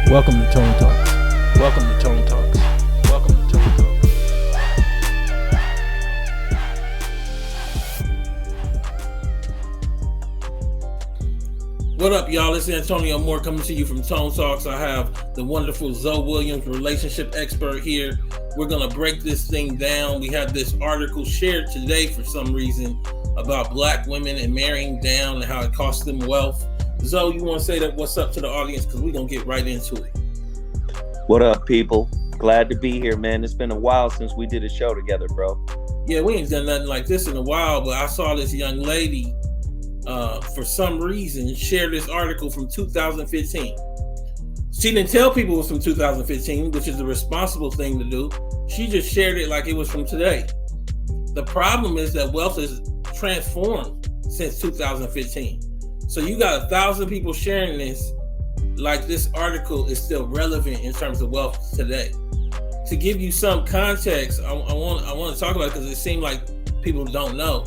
Welcome to Tonetalks. Welcome to Tonetalks. Welcome to Tonetalks. What up, y'all? It's Antonio Moore coming to you from Tone Talks. I have the wonderful Zoe Williams, relationship expert here. We're going to break this thing down. We have this article shared today for some reason about Black women and marrying down and how it costs them wealth. Zoe, you want to say that what's up to the audience? Because we're going to get right into it. What up, people? Glad to be here, man. It's been a while since we did a show together, bro. Yeah, we ain't done nothing like this in a while, but I saw this young lady for some reason share this article from 2015. She didn't tell people it was from 2015, which is the responsible thing to do. She just shared it like it was from today. The problem is that wealth has transformed since 2015. So you got 1,000 people sharing this like this article is still relevant in terms of wealth today. To give you some context, I want to talk about it because it seems like people don't know.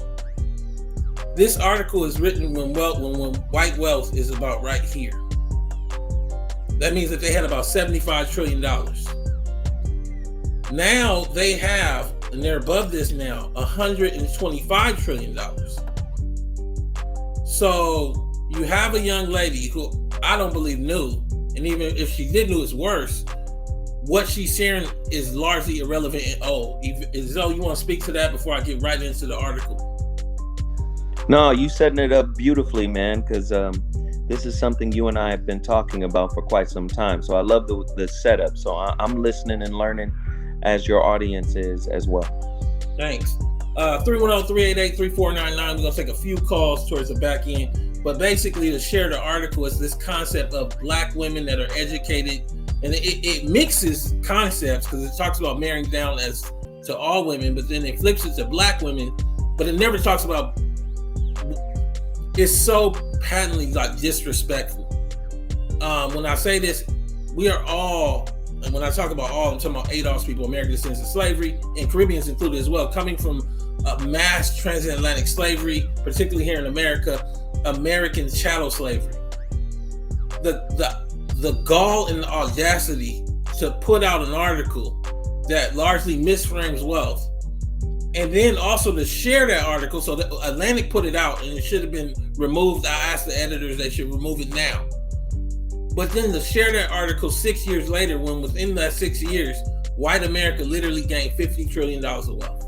This article is written when white wealth is about right here. That means that they had about $75 trillion. Now they have, and they're above this now, $125 trillion. So you have a young lady who I don't believe knew, and even if she did know, it's worse. What she's sharing is largely irrelevant and old. Zoe, you want to speak to that before I get right into the article? No, you setting it up beautifully, man, because this is something you and I have been talking about for quite some time. So I love the setup. So I'm listening and learning as your audience is as well. Thanks. 310-388-3499. We're going to take a few calls towards the back end. But basically, to share the article is this concept of Black women that are educated. And it mixes concepts because it talks about marrying down as to all women, but then it flips it to Black women. But it never talks about, it's so patently like disrespectful. When I say this, we are all, and when I talk about all, I'm talking about ADOS people, American descendants of slavery, and Caribbeans included as well, coming from mass transatlantic slavery, particularly here in America, American chattel slavery. The gall and the audacity to put out an article that largely misframes wealth, and then also to share that article. So the Atlantic put it out and it should have been removed. I asked the editors they should remove it now. But then to share that article 6 years later, when within that 6 years, white America literally gained $50 trillion of wealth.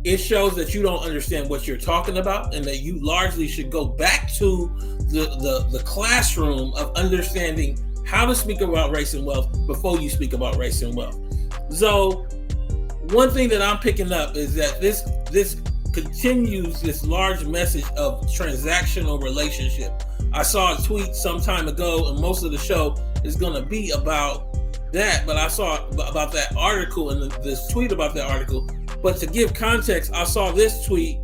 It shows that you don't understand what you're talking about and that you largely should go back to the classroom of understanding how to speak about race and wealth before you speak about race and wealth. So one thing that I'm picking up is that this continues this large message of transactional relationship. I saw a tweet some time ago, and most of the show is going to be about that, but I saw about that article and this tweet about that article. But to give context, I saw this tweet,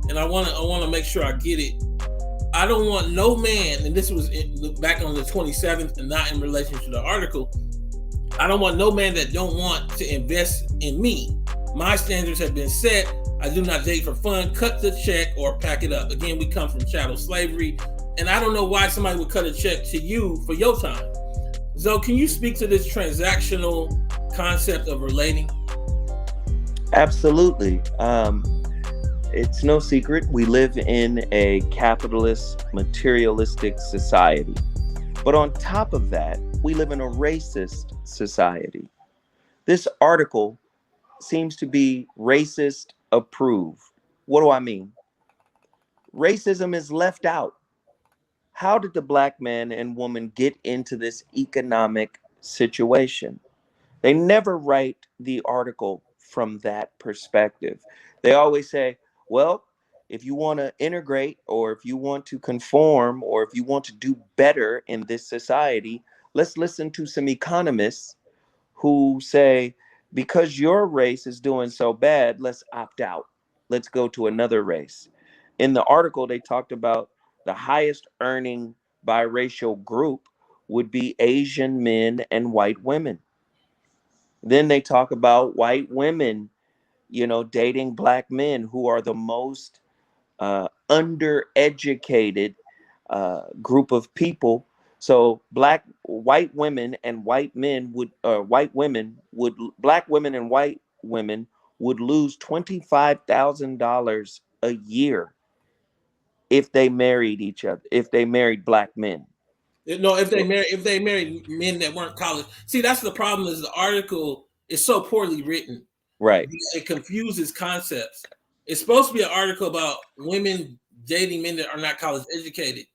and I want to make sure I get it. I don't want no man, and this was back on the 27th and not in relation to the article. I don't want no man that don't want to invest in me. My standards have been set. I do not date for fun. Cut the check or pack it up. Again, we come from chattel slavery, and I don't know why somebody would cut a check to you for your time. Zoe, can you speak to this transactional concept of relating? Absolutely. It's no secret we live in a capitalist, materialistic society. But on top of that, we live in a racist society. This article seems to be racist approved. What do I mean? Racism is left out. How did the Black man and woman get into this economic situation? They never write the article from that perspective. They always say, well, if you want to integrate, or if you want to conform, or if you want to do better in this society, let's listen to some economists who say, because your race is doing so bad, let's opt out. Let's go to another race. In the article, they talked about the highest earning biracial group would be Asian men and white women. Then they talk about white women, dating Black men who are the most undereducated group of people. So white women and white men would, black women and white women would lose $25,000 a year if they married each other, if they married black men. No, So, if they married men that weren't college. See, that's the problem. Is the article is so poorly written. right. It confuses concepts. It's supposed to be an article about women dating men that are not college educated,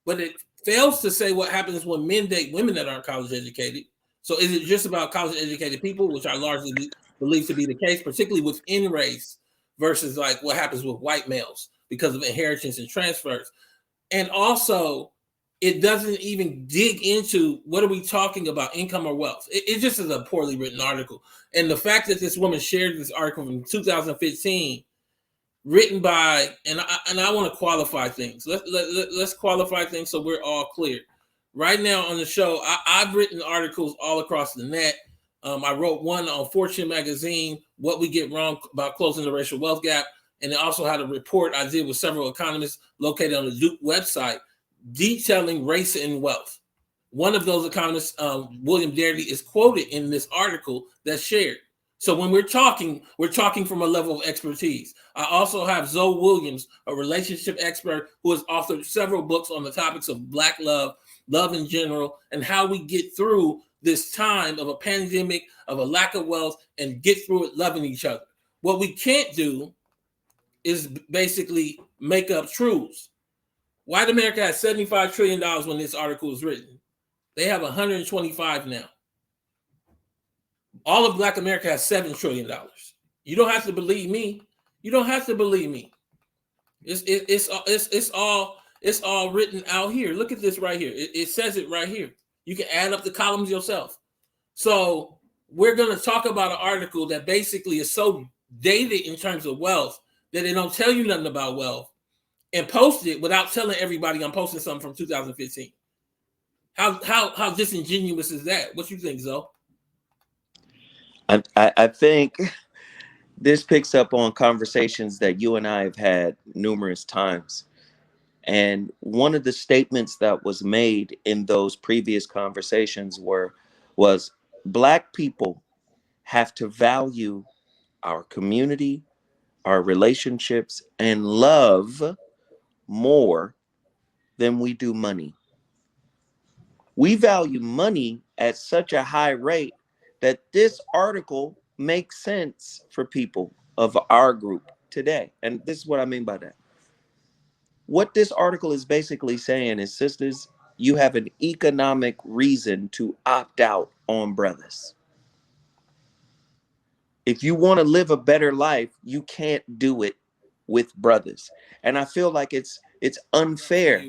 but it fails to say what happens when men date women that aren't college educated. So is it just about college educated people, which I largely believe to be the case, particularly within race, versus like what happens with white males because of inheritance and transfers? And also, it doesn't even dig into what are we talking about, income or wealth. It just is a poorly written article. And the fact that this woman shared this article from 2015, written by, and I want to qualify things. Let's qualify things so we're all clear. Right now on the show, I've written articles all across the net. I wrote one on Fortune magazine, what we get wrong about closing the racial wealth gap, and then also had a report I did with several economists located on the Duke website detailing race and wealth. One of those economists, William Darity, is quoted in this article that's shared. So when we're talking from a level of expertise. I also have Zoe Williams, a relationship expert who has authored several books on the topics of Black love, love in general, and how we get through this time of a pandemic, of a lack of wealth, and get through it loving each other. What we can't do is basically make up truths. White America had $75 trillion when this article was written. They have 125 now. All of Black America has $7 trillion. You don't have to believe me. You don't have to believe me. It's all written out here. Look at this right here. It says it right here. You can add up the columns yourself. So we're going to talk about an article that basically is so dated in terms of wealth that they don't tell you nothing about wealth, and post it without telling everybody I'm posting something from 2015. How disingenuous is that? What you think, Zoe? I think this picks up on conversations that you and I have had numerous times. And one of the statements that was made in those previous conversations was Black people have to value our community, our relationships, and love more than we do money. We value money at such a high rate that this article makes sense for people of our group today. And this is what I mean by that. What this article is basically saying is, sisters, you have an economic reason to opt out on brothers. If you want to live a better life, you can't do it with brothers. And I feel like it's unfair.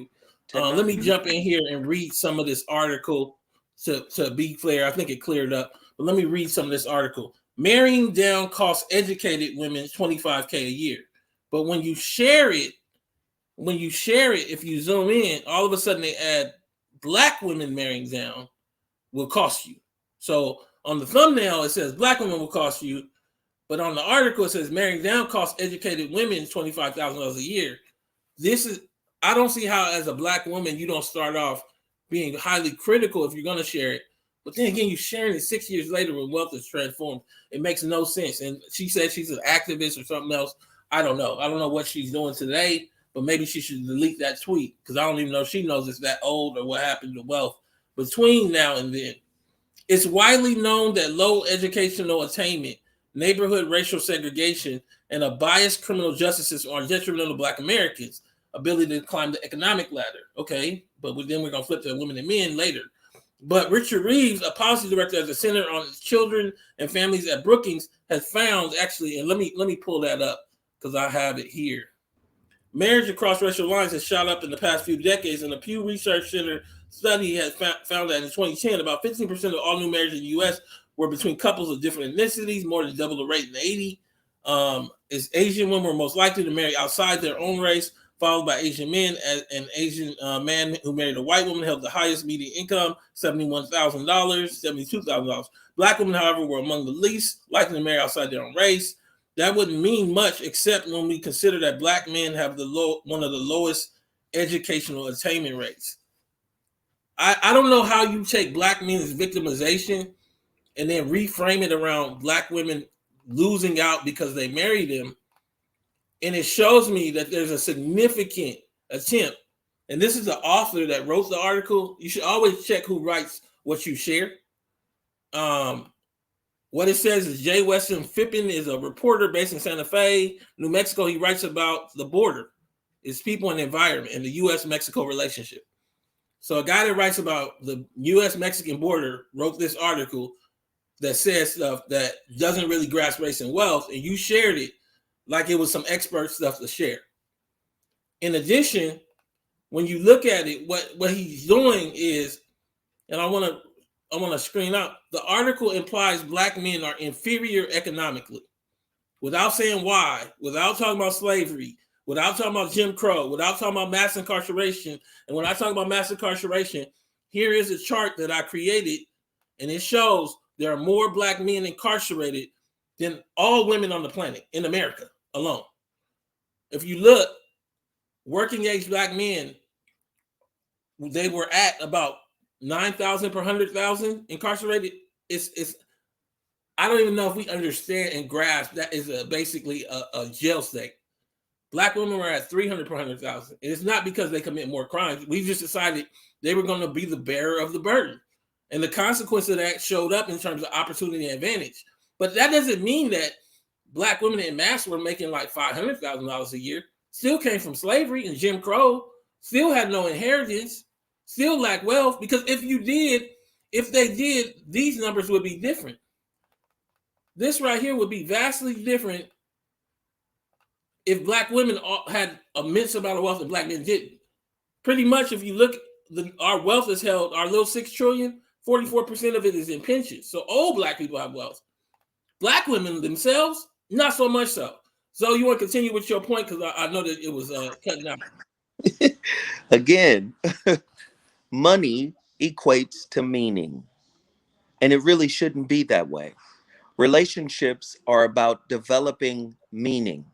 Let me jump in here and read some of this article to be clear. I think it cleared up, but let me read some of this article. Marrying down costs educated women $25K a year. But when you share it, if you zoom in, all of a sudden they add Black women marrying down will cost you. So on the thumbnail, it says Black women will cost you, but on the article, it says marrying down costs educated women $25,000 a year. I don't see how, as a Black woman, you don't start off being highly critical if you're going to share it. But then again, you're sharing it 6 years later when wealth is transformed. It makes no sense. And she said she's an activist or something else. I don't know. I don't know what she's doing today, but maybe she should delete that tweet because I don't even know if she knows it's that old or what happened to wealth between now and then. It's widely known that low educational attainment, neighborhood racial segregation, and a biased criminal justice system are detrimental to Black Americans' ability to climb the economic ladder. Okay, but then we're going to flip to women and men later. But Richard Reeves, a policy director at the Center on Children and Families at Brookings, has found actually, and let me pull that up because I have it here. Marriage across racial lines has shot up in the past few decades, and the Pew Research Center study has found that in 2010, about 15% of all new marriages in the U.S. were between couples of different ethnicities, more than double the rate in the 80s. Is Asian women were most likely to marry outside their own race, followed by Asian men. An Asian man who married a white woman held the highest median income, $71,000, $72,000. Black women, however, were among the least likely to marry outside their own race. That wouldn't mean much, except when we consider that Black men have one of the lowest educational attainment rates. I don't know how you take black men's victimization and then reframe it around black women losing out because they married him. And it shows me that there's a significant attempt. And this is the author that wrote the article. You should always check who writes what you share. What it says is Jay Weston Fippen is a reporter based in Santa Fe, New Mexico. He writes about the border, its people and the environment, and the U.S.-Mexico relationship. So a guy that writes about the U.S.-Mexican border wrote this article that says stuff that doesn't really grasp race and wealth, and you shared it like it was some expert stuff to share. In addition, when you look at it, what he's doing is, and I want to screen out, the article implies black men are inferior economically, without saying why, without talking about slavery, without talking about Jim Crow, without talking about mass incarceration. And when I talk about mass incarceration, here is a chart that I created, and it shows there are more black men incarcerated than all women on the planet in America alone. If you look, working age black men, they were at about 9,000 per 100,000 incarcerated. It's I don't even know if we understand and grasp that is basically a jail state. Black women were at 300 per 100,000. And it's not because they commit more crimes. We just decided they were going to be the bearer of the burden. And the consequence of that showed up in terms of opportunity and advantage. But that doesn't mean that black women in mass were making like $500,000 a year. Still came from slavery and Jim Crow. Still had no inheritance. Still lacked wealth. Because if they did, these numbers would be different. This right here would be vastly different if black women had immense amount of wealth and black men didn't. Pretty much, if you look, our wealth is held, our little 6 trillion, 44% of it is in pensions. So old black people have wealth. Black women themselves, not so much so. So you want to continue with your point, because I know that it was cutting out. Again, money equates to meaning, and it really shouldn't be that way. Relationships are about developing meaning,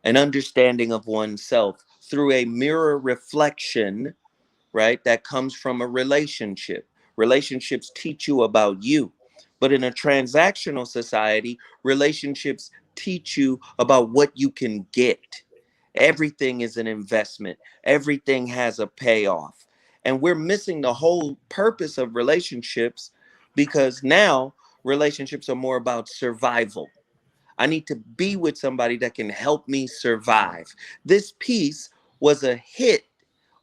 an understanding of oneself through a mirror reflection, right? That comes from a relationship. Relationships teach you about you. But in a transactional society, relationships teach you about what you can get. Everything is an investment, everything has a payoff. And we're missing the whole purpose of relationships, because now relationships are more about survival. I need to be with somebody that can help me survive. This piece was a hit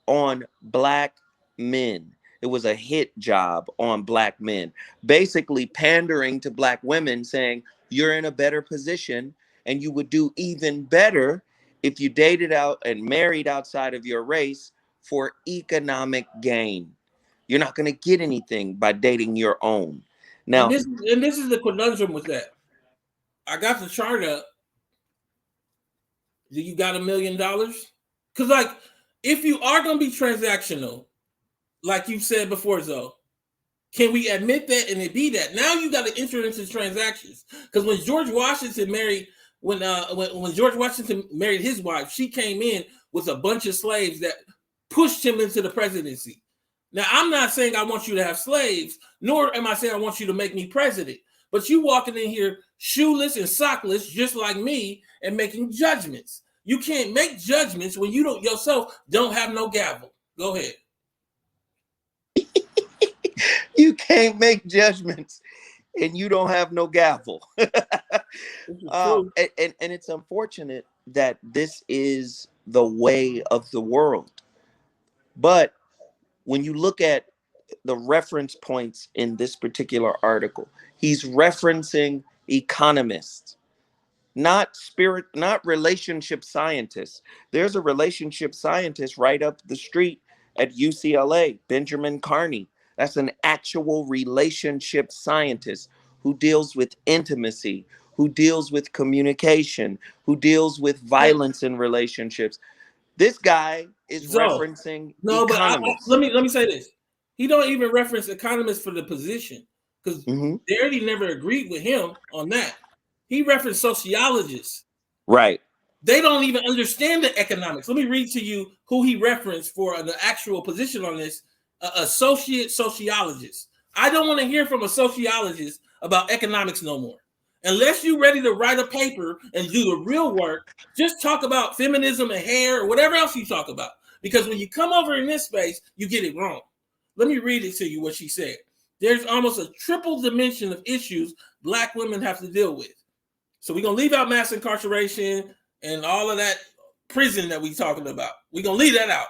on black men. It was a hit job on black men, basically pandering to black women, saying you're in a better position and you would do even better if you dated out and married outside of your race for economic gain. You're not going to get anything by dating your own. And Now, this is the conundrum with that. I got the chart up. Do you got $1 million? Because like, if you are going to be transactional, like you said before, Zoe, can we admit that and it be that? Now you got to enter into transactions. Because when George Washington married, when George Washington married his wife, she came in with a bunch of slaves that pushed him into the presidency. Now, I'm not saying I want you to have slaves, nor am I saying I want you to make me president. But you walking in here shoeless and sockless, just like me, and making judgments. You can't make judgments when you don't yourself don't have no gavel. Go ahead. you can't make judgments and you don't have no gavel. And it's unfortunate that this is the way of the world. But when you look at the reference points in this particular article, he's referencing economists, not relationship scientists. There's a relationship scientist right up the street at UCLA, Benjamin Carney. That's an actual relationship scientist who deals with intimacy, who deals with communication, who deals with violence in relationships. This guy is referencing economists. But let me say this. He don't even reference economists for the position, because they already never agreed with him on that. He referenced sociologists. Right. They don't even understand the economics. Let me read to you who he referenced for the actual position on this, associate sociologist. I don't want to hear from a sociologist about economics no more. Unless you're ready to write a paper and do the real work, just talk about feminism and hair or whatever else you talk about. Because when you come over in this space, you get it wrong. Let me read it to you what she said. There's almost a triple dimension of issues Black women have to deal with. So we're going to leave out mass incarceration and all of that prison that we're talking about. We're going to leave that out.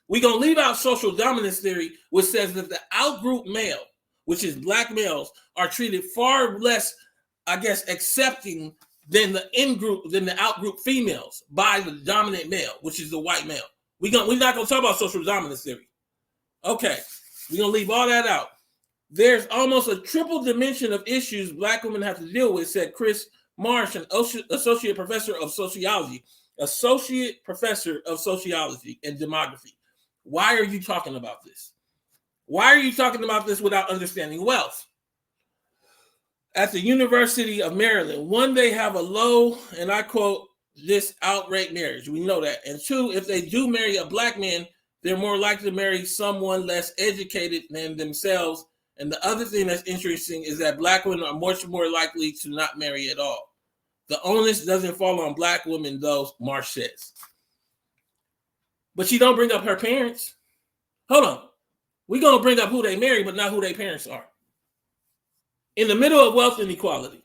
We're going to leave out social dominance theory, which says that the outgroup male, which is Black males, are treated far less, I guess, accepting than the in-group, than the out-group females by the dominant male, which is the white male. We're not going to talk about social dominance theory. Okay, we're going to leave all that out. There's almost a triple dimension of issues Black women have to deal with, said Chris Marsh, an associate professor of sociology and demography. Why are you talking about this? Why are you talking about this without understanding wealth? At the University of Maryland, one, they have a low, and I quote, this outright marriage. We know that. And two, if they do marry a Black man, they're more likely to marry someone less educated than themselves. And the other thing that's interesting is that Black women are much more likely to not marry at all. The onus doesn't fall on Black women, though, Marsh says. But she don't bring up her parents. Hold on. We're going to bring up who they marry, but not who their parents are. In the middle of wealth inequality.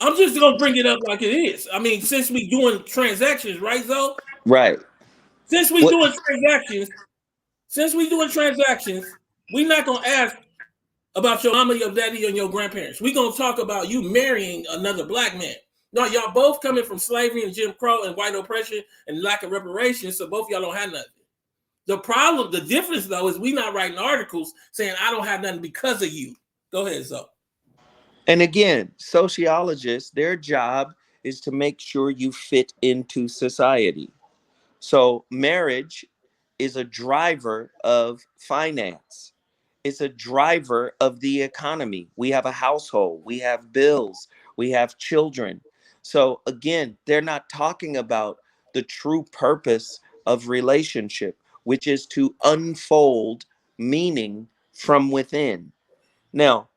I'm just going to bring it up like it is. I mean, since we doing transactions, right, Zoe? Right. Since we doing transactions, we're not going to ask about your mama, your daddy, and your grandparents. We're going to talk about you marrying another Black man. No, y'all both coming from slavery and Jim Crow and white oppression and lack of reparations, so both y'all don't have nothing. The difference, though, is we not writing articles saying I don't have nothing because of you. Go ahead, Zoe. And again, sociologists, their job is to make sure you fit into society. So marriage is a driver of finance. It's a driver of the economy. We have a household, we have bills, we have children. So again, they're not talking about the true purpose of relationship, which is to unfold meaning from within. Now,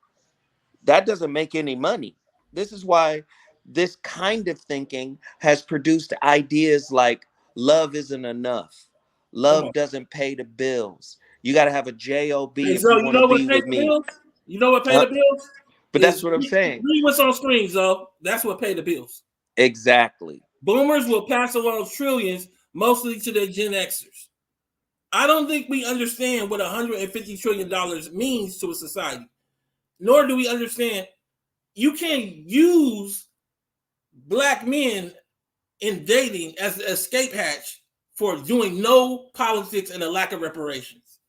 that doesn't make any money. This is why this kind of thinking has produced ideas like love isn't enough. Love doesn't pay the bills. You got to have a job Hey, if Zoe, you you want to know what be pay with the me. bills? You know what pay the bills? But that's what I'm saying. Read what's on screen, Zoe. That's what pay the bills. Exactly. Boomers will pass along trillions, mostly to their Gen Xers. I don't think we understand what $150 trillion means to a society. Nor do we understand you can't use Black men in dating as an escape hatch for doing no politics and a lack of reparations.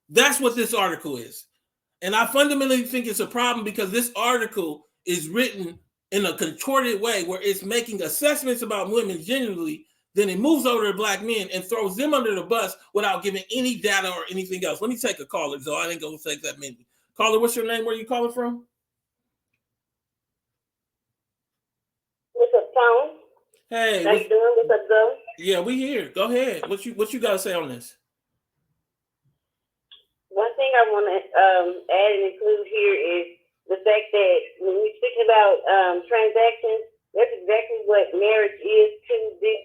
That's what this article is. And I fundamentally think it's a problem because this article is written in a contorted way where it's making assessments about women generally, then it moves over to Black men and throws them under the bus without giving any data or anything else. Let me take a caller, though. I didn't go take that many. Caller, what's your name? Where are you calling from? What's up, Tom? Hey. How you doing? What's up, Zoe? Yeah, we here. Go ahead. What you got to say on this? One thing I want to add and include here is the fact that when we're speaking about transactions, that's exactly what marriage is to this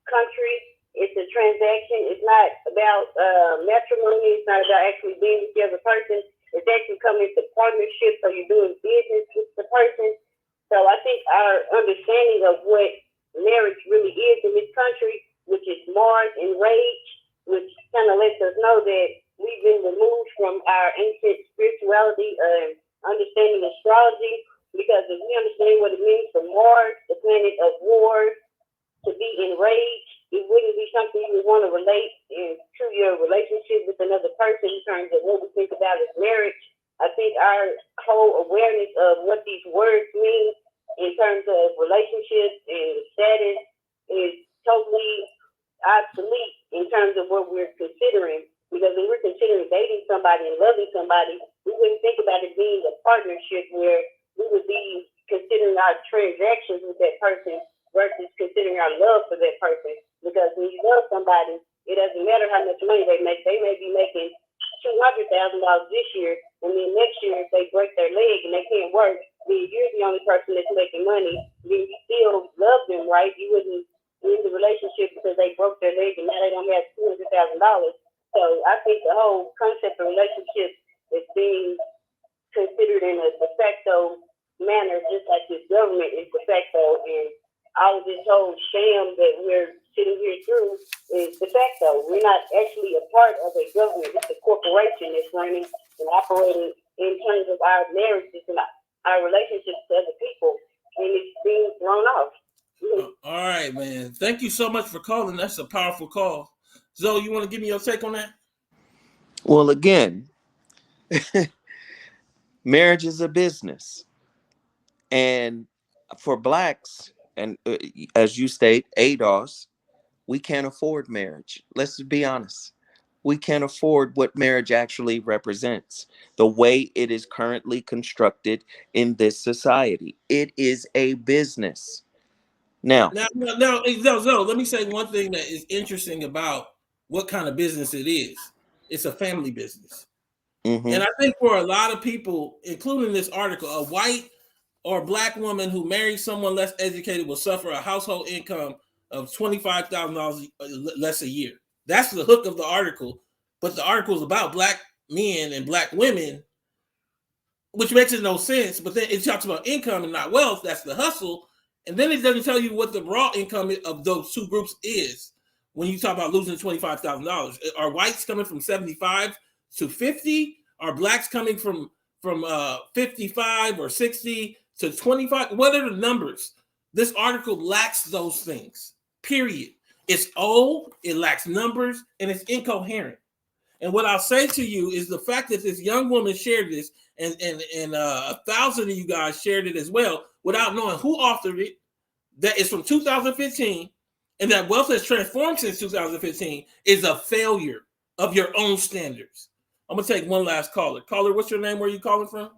country. It's a transaction. It's not about matrimony. It's not about actually being with the other person. It's actually coming into partnership, so you're doing business with the person. So I think our understanding of what marriage really is in this country, which is Mars and rage, which kind of lets us know that we've been removed from our ancient spirituality and understanding astrology, because if we understand what it means for Mars, the planet of wars, to be enraged, it wouldn't be something you would want to relate to your relationship with another person in terms of what we think about as marriage. I think our whole awareness of what these words mean in terms of relationships and status is totally obsolete in terms of what we're considering. Because when we're considering dating somebody and loving somebody, we wouldn't think about it being a partnership where we would be considering our transactions with that person versus considering our love for that person. Because when you love somebody, it doesn't matter how much money they make. They may be making $200,000 this year, and then next year if they break their leg and they can't work, then you're the only person that's making money. Then you still love them, right? You wouldn't end the relationship because they broke their leg and now they don't have $200,000. So I think the whole concept of relationship is being considered in a de facto manner, just like this government is de facto, and all of this whole sham that we're sitting here through is de facto. We're not actually a part of a government. It's a corporation that's running and operating in terms of our marriages and our relationships to other people, and it's being thrown off. All right, man. Thank you so much for calling. That's a powerful call. Zoe, you want to give me your take on that? Well, again, marriage is a business. And for blacks, and as you state, ADOS, we can't afford marriage. Let's be honest. We can't afford what marriage actually represents, the way it is currently constructed in this society. It is a business. Now, Zoe, let me say one thing that is interesting about what kind of business it is. It's a family business. And I think for a lot of people, including this article, a white or black woman who marries someone less educated will suffer a household income of $25,000 less a year. That's the hook of the article. But the article is about black men and black women, which makes no sense. But then it talks about income and not wealth. That's the hustle. And then it doesn't tell you what the raw income of those two groups is when you talk about losing $25,000. Are whites coming from 75 to 50? Are blacks coming from 55 or 60 to 25? What are the numbers? This article lacks those things, period. It's old, it lacks numbers, and it's incoherent. And what I'll say to you is the fact that this young woman shared this, and 1,000 of you guys shared it as well, without knowing who authored it, that is from 2015, and that wealth has transformed since 2015, is a failure of your own standards. I'm going to take one last caller. Caller, what's your name? Where are you calling from?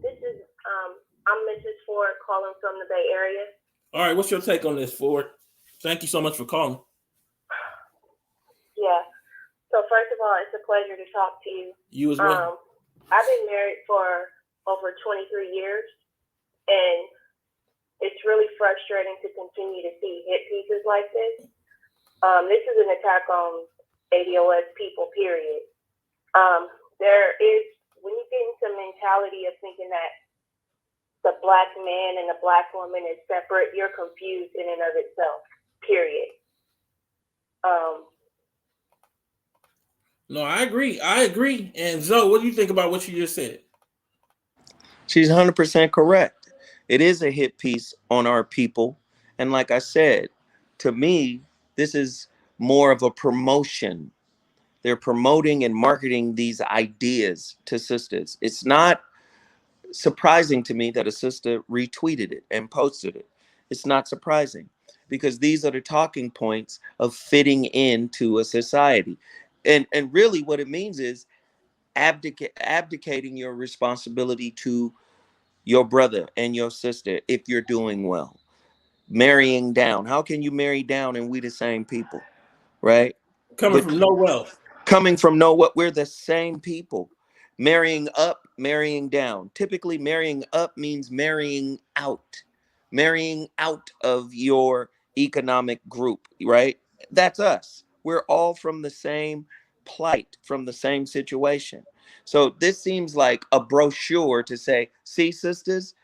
This is, I'm Mrs. Ford calling from the Bay Area. All right, what's your take on this, Ford? Thank you so much for calling. Yeah. So first of all, it's a pleasure to talk to you. You as well. I've been married for over 23 years, and it's really frustrating to continue to see hit pieces like this. This is an attack on ADOS people, period. There is, when you get into the mentality of thinking that the black man and the black woman is separate, you're confused in and of itself, period. No, I agree. And Zoe, what do you think about what you just said? she's 100% correct. It is a hit piece on our people. And like I said, to me, this is more of a promotion. They're promoting and marketing these ideas to sisters. It's not surprising to me that a sister retweeted it and posted it. It's not surprising because these are the talking points of fitting into a society. And really what it means is abdicating your responsibility to your brother and your sister if you're doing well. Marrying down. How can you marry down and we the same people, right? Coming from no wealth. Coming from no what, we're the same people. Marrying up, marrying down. Typically marrying up means marrying out of your economic group, right? That's us. We're all from the same plight, from the same situation. So this seems like a brochure to say, see, sisters,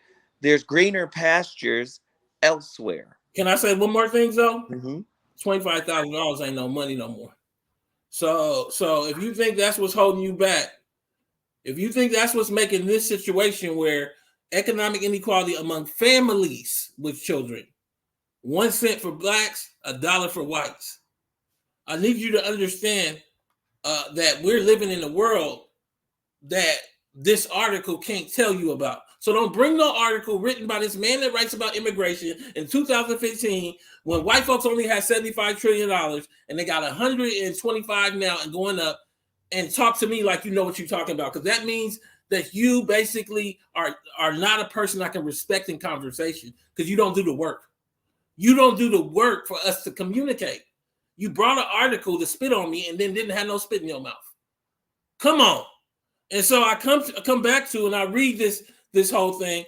there's greener pastures elsewhere. Can I say one more thing, though? Mm-hmm. $25,000 ain't no money no more. So if you think that's what's holding you back, if you think that's what's making this situation where economic inequality among families with children, 1 cent for blacks, $1 for whites. I need you to understand that we're living in a world that this article can't tell you about. So don't bring no article written by this man that writes about immigration in 2015 when white folks only had $75 trillion and they got 125 now and going up, and talk to me like you know what you're talking about, because that means that you basically are not a person I can respect in conversation because you don't do the work. You don't do the work for us to communicate. You brought an article to spit on me and then didn't have no spit in your mouth. Come on. And so I come back to and I read this whole thing.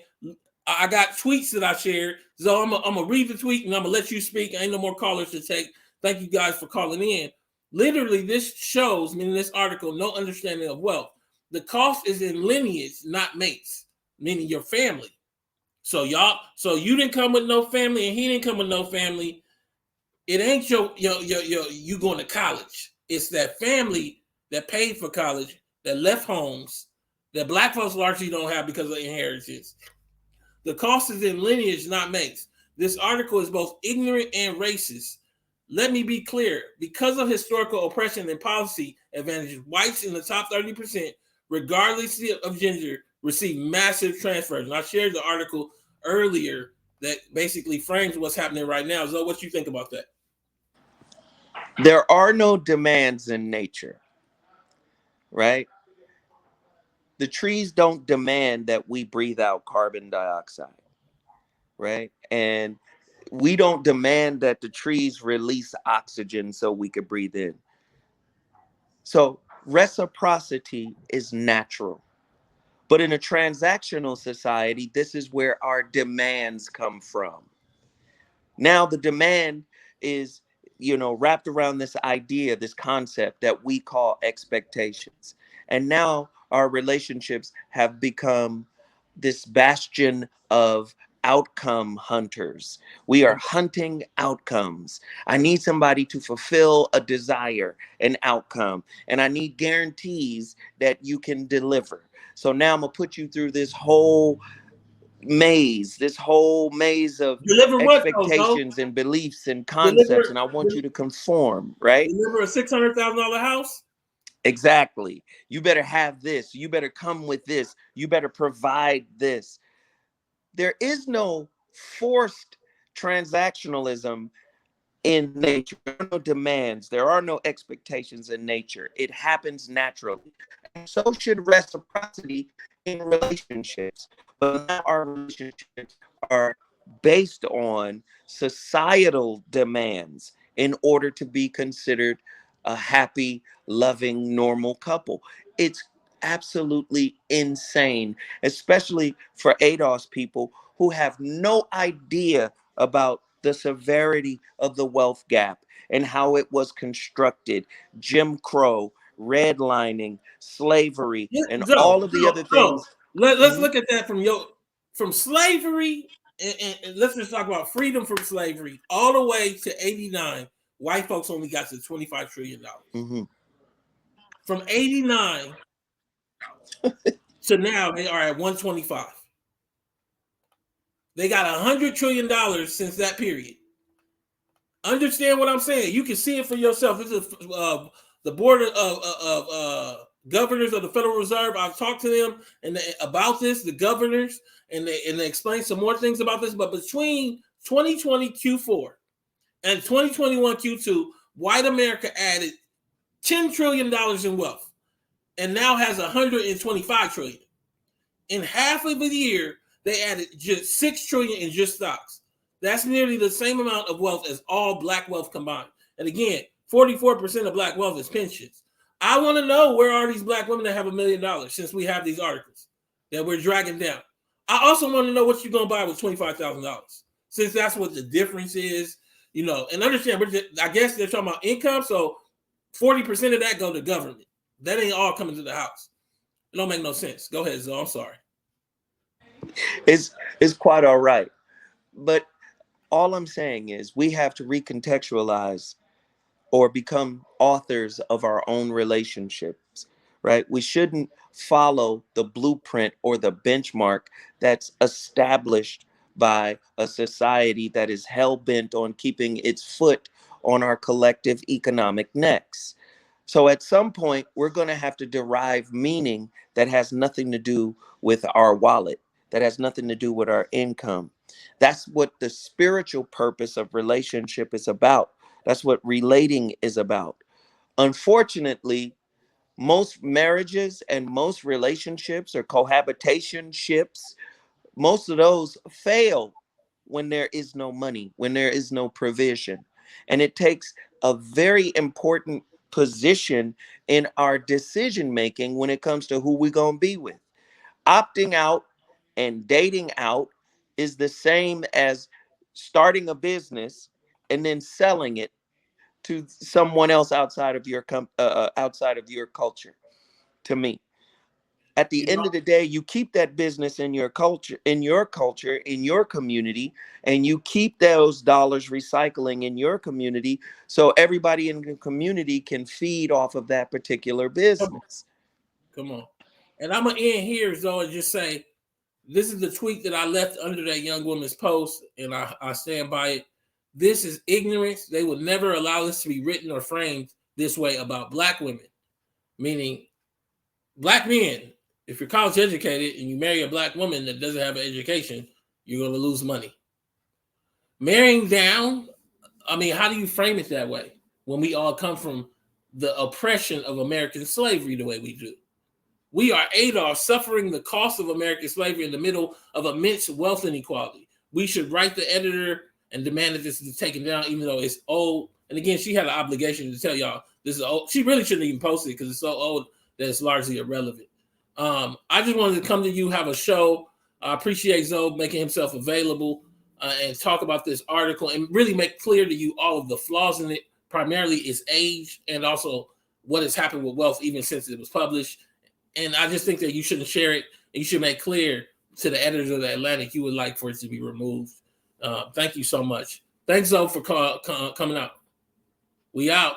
I got tweets that I shared. So I'm gonna read the tweet and I'm gonna let you speak. Ain't no more callers to take. Thank you guys for calling in. Literally, this shows, meaning this article, no understanding of wealth. The cost is in lineage, not mates, meaning your family. So you didn't come with no family and he didn't come with no family. It ain't you going to college. It's that family that paid for college, that left homes, that black folks largely don't have because of inheritance. The cost is in lineage, not mates. This article is both ignorant and racist. Let me be clear. Because of historical oppression and policy advantages, whites in the top 30%, regardless of gender, receive massive transfers. And I shared the article earlier that basically frames what's happening right now. So what you think about that? There are no demands in nature, right? The trees don't demand that we breathe out carbon dioxide, right? And we don't demand that the trees release oxygen so we could breathe in. So reciprocity is natural. But in a transactional society, this is where our demands come from. Now the demand is, wrapped around this idea, this concept that we call expectations. And now our relationships have become this bastion of outcome hunters. We are hunting outcomes. I need somebody to fulfill a desire, an outcome, and I need guarantees that you can deliver. So now I'm going to put you through this whole maze of Deliver what though? expectations and beliefs and concepts, and I want you to conform, right? Deliver a $600,000 house? Exactly. You better have this. You better come with this. You better provide this. There is no forced transactionalism in nature. There are no demands. There are no expectations in nature. It happens naturally. And so should reciprocity in relationships. But now our relationships are based on societal demands in order to be considered a happy, loving, normal couple. It's absolutely insane, especially for ADOS people who have no idea about the severity of the wealth gap and how it was constructed, Jim Crow, redlining, slavery, and all of the other things. Let's look at that from slavery, and let's just talk about freedom from slavery all the way to 89. White folks only got to $25 trillion. Mm-hmm. From 89 to now, they are at 125. They got $100 trillion since that period. Understand what I'm saying? You can see it for yourself. This is the board of governors of the Federal Reserve. I've talked to them about this, the governors, and they explain some more things about this. But between 2020 Q4 and 2021 Q2, white America added $10 trillion in wealth and now has $125 trillion. In half of a year, they added just $6 trillion in just stocks. That's nearly the same amount of wealth as all black wealth combined. And again, 44% of black wealth is pensions. I want to know, where are these black women that have $1 million, since we have these articles that we're dragging down. I also want to know what you're going to buy with $25,000, since that's what the difference is, and understand, I guess they're talking about income. So 40% of that go to government. That ain't all coming to the house. It don't make no sense. Go ahead, Zoe. I'm sorry. It's quite all right. But all I'm saying is we have to recontextualize or become authors of our own relationships, right? We shouldn't follow the blueprint or the benchmark that's established by a society that is hell-bent on keeping its foot on our collective economic necks. So at some point, we're going to have to derive meaning that has nothing to do with our wallet, that has nothing to do with our income. That's what the spiritual purpose of relationship is about. That's what relating is about. Unfortunately, most marriages and most relationships or cohabitation ships, most of those fail when there is no money, when there is no provision. And it takes a very important position in our decision making when it comes to who we're going to be with. Opting out and dating out is the same as starting a business and then selling it to someone else outside of your outside of your culture. To me, at the You end know, of the day, you keep that business in your culture, in your community, and you keep those dollars recycling in your community, so everybody in the community can feed off of that particular business. come on. And I'm gonna end here, Zoe, and just say this is the tweet that I left under that young woman's post, and I stand by it. This is ignorance. They would never allow this to be written or framed this way about Black women, meaning Black men. If you're college educated and you marry a Black woman that doesn't have an education, you're going to lose money. Marrying down, I mean, how do you frame it that way when we all come from the oppression of American slavery the way we do? We are Adolf suffering the cost of American slavery in the middle of immense wealth inequality. We should write the editor and demand that this is taken down, even though it's old. And again, she had an obligation to tell y'all this is old. She really shouldn't even post it because it's so old that it's largely irrelevant. I just wanted to come to you, have a show. I appreciate Zoe making himself available and talk about this article and really make clear to you all of the flaws in it. Primarily its age and also what has happened with wealth even since it was published. And I just think that you shouldn't share it. And you should make clear to the editors of the Atlantic you would like for it to be removed. Thank you so much. Thanks, Zoe, for coming out. We out.